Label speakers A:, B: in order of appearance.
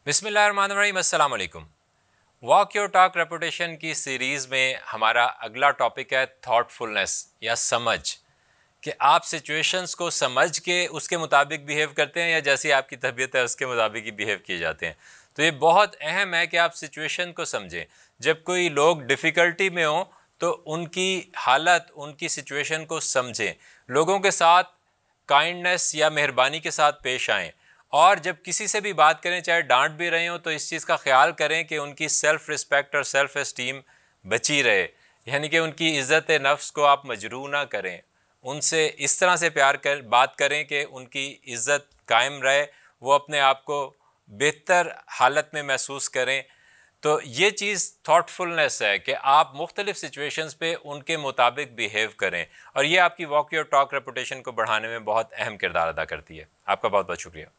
A: बिस्मिल्लाहिर्रहमानिर्रहीम, अस्सलाम वालेकुम। वॉक योर टॉक रेपुटेशन की सीरीज़ में हमारा अगला टॉपिक है थॉटफुलनेस या समझ, कि आप सिचुएशंस को समझ के उसके मुताबिक बिहेव करते हैं या जैसी आपकी तबीयत है उसके मुताबिक ही बिहेव किए जाते हैं। तो ये बहुत अहम है कि आप सिचुएशन को समझें। जब कोई लोग डिफ़िकल्टी में हों तो उनकी हालत, उनकी सिचुएशन को समझें, लोगों के साथ काइंडनेस या मेहरबानी के साथ पेश आएँ। और जब किसी से भी बात करें, चाहे डांट भी रहे हो, तो इस चीज़ का ख्याल करें कि उनकी सेल्फ़ रिस्पेक्ट और सेल्फ़ एस्टीम बची रहे, यानी कि उनकी इज़्ज़त नफ्स को आप मजरूह ना करें। उनसे इस तरह से प्यार कर बात करें कि उनकी इज़्ज़त कायम रहे, वो अपने आप को बेहतर हालत में महसूस करें। तो ये चीज़ थॉटफुलनेस है कि आप मुख्तलिफ़ सिचुएशंस पे उनके मुताबिक बिहेव करें, और ये आपकी वॉक योर टॉक रेपुटेशन को बढ़ाने में बहुत अहम किरदार अदा करती है। आपका बहुत बहुत शुक्रिया।